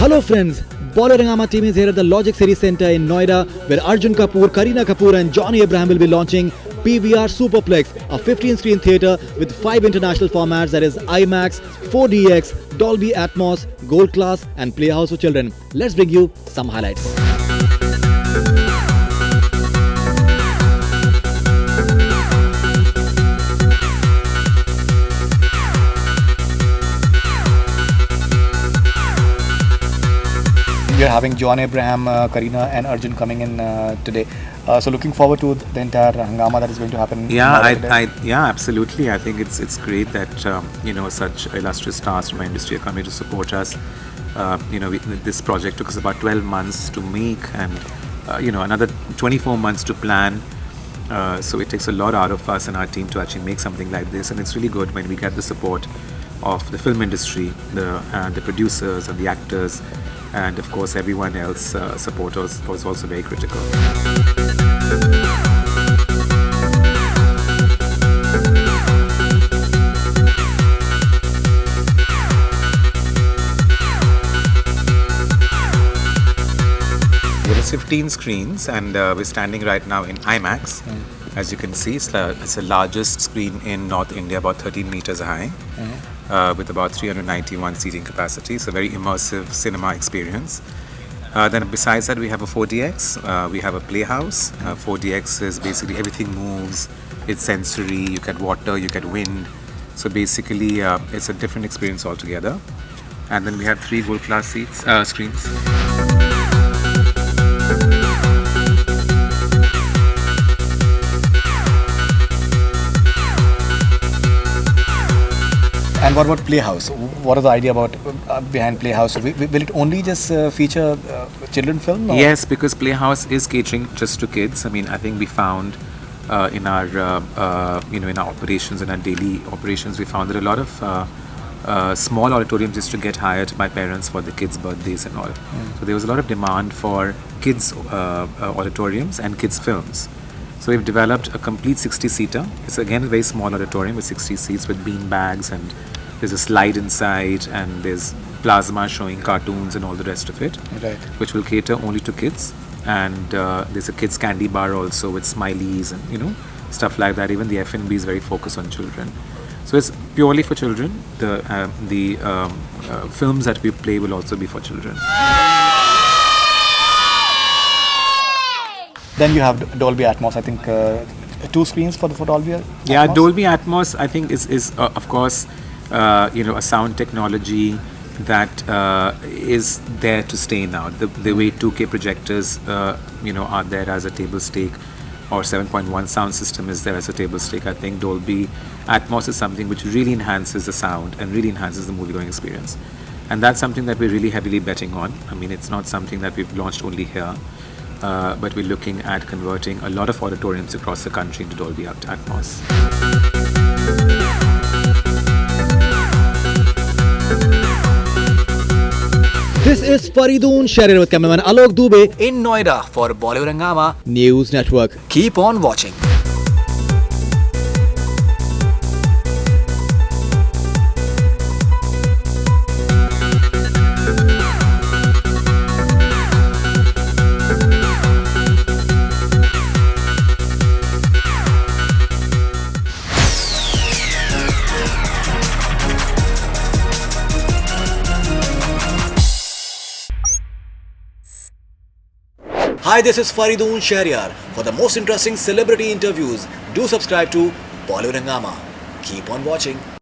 Hello friends, Bollywood Rangama team is here at the Logic City Centre in Noida where Arjun Kapoor, Kareena Kapoor and Johnny Abraham will be launching PVR Superplex, a 15-screen theatre with 5 international formats, that is IMAX, 4DX, Dolby Atmos, Gold Class and Playhouse for Children. Let's bring you some highlights. We are having John Abraham, Kareena and Arjun coming in today. So looking forward to the entire hangama that is going to happen. Yeah, absolutely. I think it's great that such illustrious stars from our industry are coming to support us. This project took us about 12 months to make, and another 24 months to plan. So it takes a lot out of us and our team to actually make something like this, and it's really good when we get the support of the film industry, the producers and the actors. And of course, everyone else support us was also very critical. There is 15 screens, and we're standing right now in IMAX. As you can see, it's the largest screen in North India, about 13 meters high. With about 391 seating capacity, so very immersive cinema experience. Then besides that, we have a 4DX, we have a playhouse. 4DX is basically everything moves, it's sensory, you get water, you get wind. So basically it's a different experience altogether. And then we have 3 Gold Class screens. And what about Playhouse? What is the idea about behind Playhouse? Will it only just feature children film? Or? Yes, because Playhouse is catering just to kids. I mean, I think we found in our in our operations, in our daily operations, we found that a lot of small auditoriums used to get hired by parents for the kids' birthdays and all. So there was a lot of demand for kids auditoriums and kids films. So we've developed a complete 60-seater. It's again a very small auditorium with 60 seats with bean bags, and there's a slide inside, and there's plasma showing cartoons and all the rest of it, right, which will cater only to kids. And there's a kids candy bar also with smileys and stuff like that. Even the F&B is very focused on children. So it's purely for children. The films that we play will also be for children. Then you have Dolby Atmos. I think 2 screens for Dolby Atmos. Yeah, Dolby Atmos I think is of course a sound technology that is there to stay now. The way 2K projectors are there as a table stake, or 7.1 sound system is there as a table stake. I think Dolby Atmos is something which really enhances the sound and really enhances the movie going experience. And that's something that we're really heavily betting on. I mean, it's not something that we've launched only here. But we're looking at converting a lot of auditoriums across the country into Dolby Atmos. This is Faridoon Sharir with cameraman Alok Dubey in Noida for Bollywood Rangama News Network. Keep on watching. Hi, this is Faridoon Sharir. For the most interesting celebrity interviews, do subscribe to Bollywood Rangama. Keep on watching.